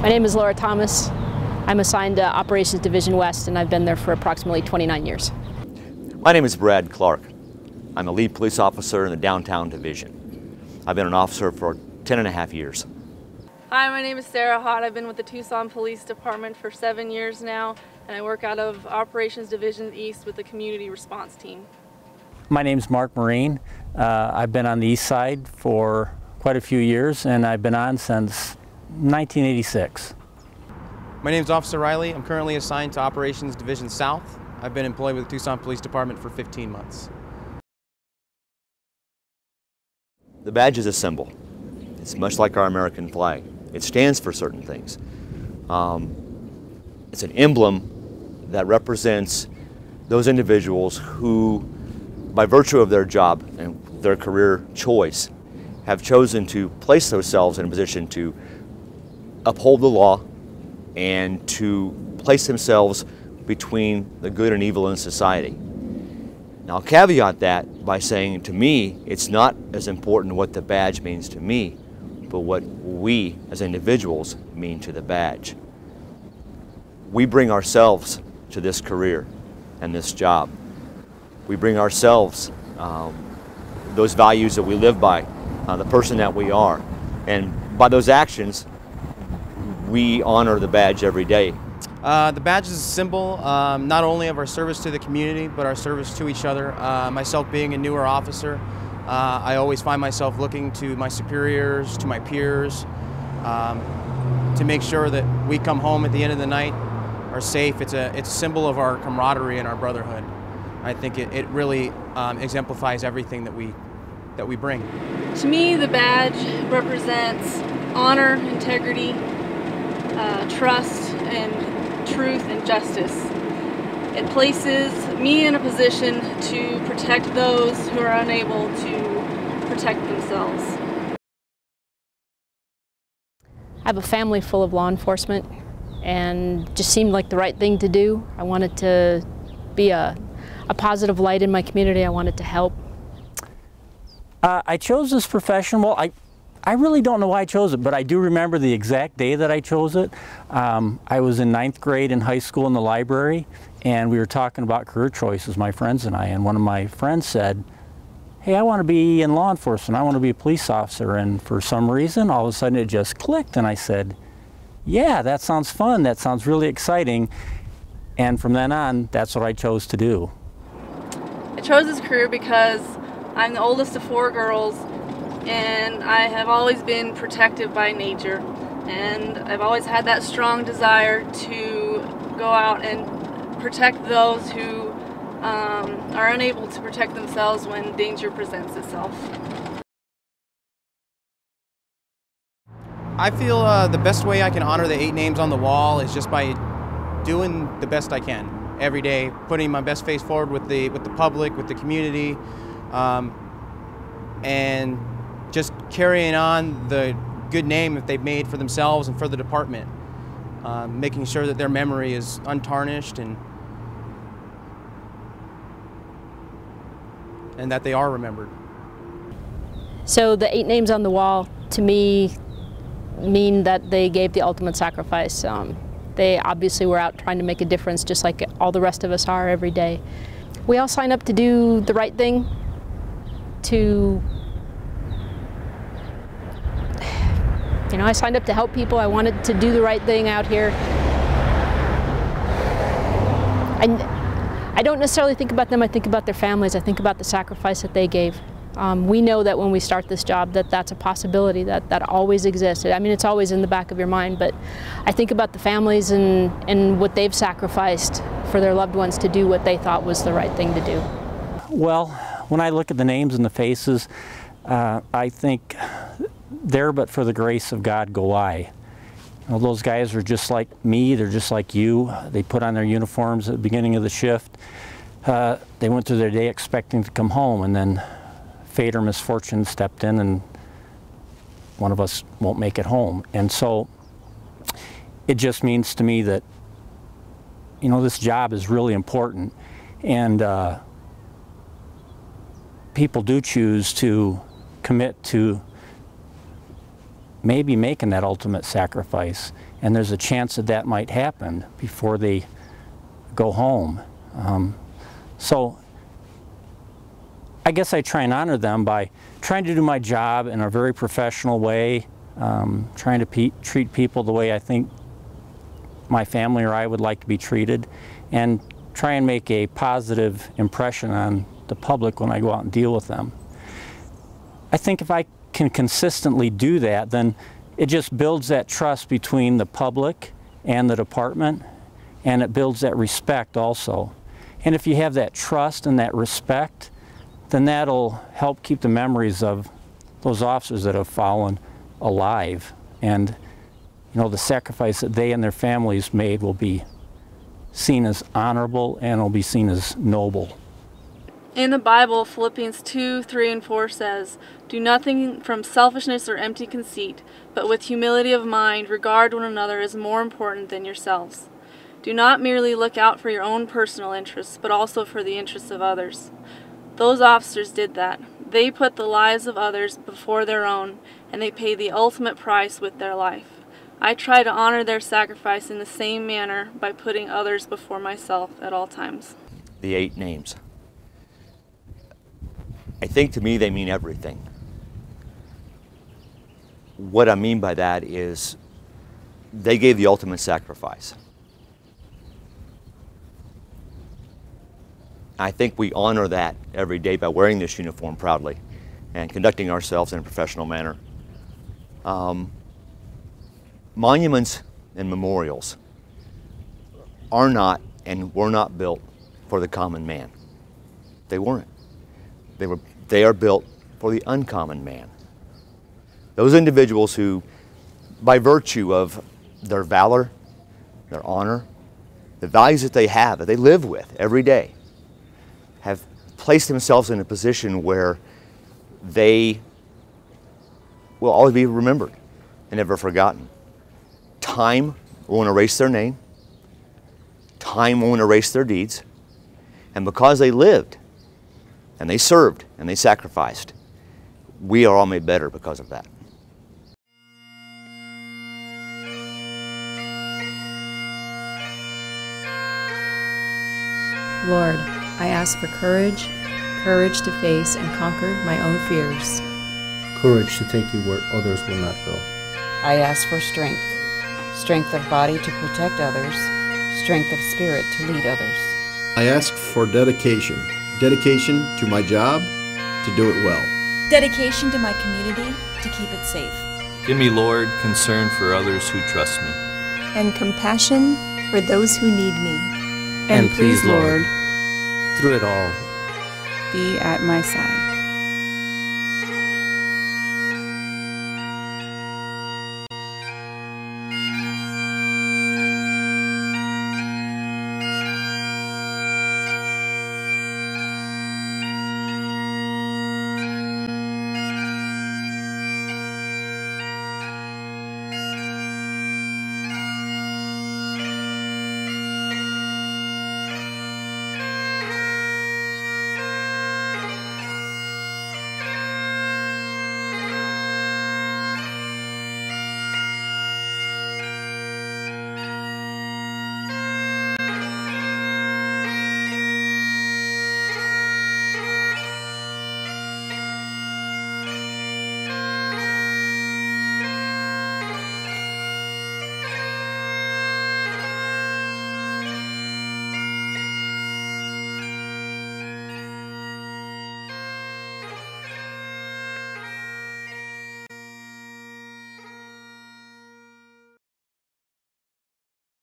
My name is Laura Thomas. I'm assigned to Operations Division West, and I've been there for approximately 29 years. My name is Brad Clark. I'm a lead police officer in the Downtown Division. I've been an officer for 10.5 years. Hi, my name is Sarah Hott. I've been with the Tucson Police Department for 7 years now, and I work out of Operations Division East with the Community Response Team. My name is Mark Marine. I've been on the east side for quite a few years, and I've been on since 1986. My name is Officer Riley. I'm currently assigned to Operations Division South. I've been employed with the Tucson Police Department for 15 months. The badge is a symbol. It's much like our American flag. It stands for certain things. It's an emblem that represents those individuals who, by virtue of their job and their career choice, have chosen to place themselves in a position to uphold the law and to place themselves between the good and evil in society. Now, I'll caveat that by saying, to me, it's not as important what the badge means to me, but what we as individuals mean to the badge. We bring ourselves to this career and this job. We bring ourselves those values that we live by, the person that we are. And by those actions, we honor the badge every day. The badge is a symbol not only of our service to the community, but our service to each other. Myself being a newer officer, I always find myself looking to my superiors, to my peers, to make sure that we come home at the end of the night are safe. It's a symbol of our camaraderie and our brotherhood. I think it really exemplifies everything that we bring. To me, the badge represents honor, integrity, trust, and truth and justice. It places me in a position to protect those who are unable to protect themselves. I have a family full of law enforcement, and it just seemed like the right thing to do. I wanted to be a positive light in my community. I wanted to help. I chose this profession. Well, I really don't know why I chose it, but I do remember the exact day that I chose it. I was in 9th grade in high school in the library, and we were talking about career choices, my friends and I, and one of my friends said, hey, I want to be in law enforcement. I want to be a police officer. And for some reason, all of a sudden it just clicked, and I said, yeah, that sounds fun. That sounds really exciting. And from then on, that's what I chose to do. I chose this career because I'm the oldest of 4 girls, and I have always been protective by nature, and I've always had that strong desire to go out and protect those who are unable to protect themselves when danger presents itself. I feel the best way I can honor the 8 names on the wall is just by doing the best I can every day, putting my best face forward with the public, with the community, and just carrying on the good name that they've made for themselves and for the department, making sure that their memory is untarnished and that they are remembered. So the 8 names on the wall, to me, mean that they gave the ultimate sacrifice. They obviously were out trying to make a difference, just like all the rest of us are every day. We all sign up to do the right thing, I signed up to help people. I wanted to do the right thing out here. I don't necessarily think about them, I think about their families. I think about the sacrifice that they gave. We know that when we start this job that's a possibility, that always exists. I mean, it's always in the back of your mind, but I think about the families and what they've sacrificed for their loved ones to do what they thought was the right thing to do. Well, when I look at the names and the faces, I think, there but for the grace of God go I. Those guys are just like me, they're just like you. They put on their uniforms at the beginning of the shift. They went through their day expecting to come home, and then fate or misfortune stepped in and one of us won't make it home. And so it just means to me that, this job is really important, and people do choose to commit to maybe making that ultimate sacrifice, and there's a chance that that might happen before they go home. So I guess I try and honor them by trying to do my job in a very professional way, trying to treat people the way I think my family or I would like to be treated, and try and make a positive impression on the public when I go out and deal with them. I think if I can consistently do that, then it just builds that trust between the public and the department, and it builds that respect also. And if you have that trust and that respect, then that'll help keep the memories of those officers that have fallen alive. And you know, the sacrifice that they and their families made will be seen as honorable and will be seen as noble. In the Bible, Philippians 2, 3, and 4 says, "Do nothing from selfishness or empty conceit, but with humility of mind regard one another as more important than yourselves. Do not merely look out for your own personal interests, but also for the interests of others." Those officers did that. They put the lives of others before their own, and they paid the ultimate price with their life. I try to honor their sacrifice in the same manner by putting others before myself at all times. The 8 names. I think to me they mean everything. What I mean by that is they gave the ultimate sacrifice. I think we honor that every day by wearing this uniform proudly and conducting ourselves in a professional manner. Monuments and memorials are not and were not built for the common man. They weren't. They are built for the uncommon man. Those individuals who, by virtue of their valor, their honor, the values that they have, that they live with every day, have placed themselves in a position where they will always be remembered and never forgotten. Time won't erase their name. Time won't erase their deeds. And because they lived, and they served, and they sacrificed, we are all made better because of that. Lord, I ask for courage to face and conquer my own fears. Courage to take you where others will not go. I ask for strength of body to protect others, strength of spirit to lead others. I ask for dedication to my job, to do it well. Dedication to my community, to keep it safe. Give me, Lord, concern for others who trust me. And compassion for those who need me. And please, Lord, through it all, be at my side.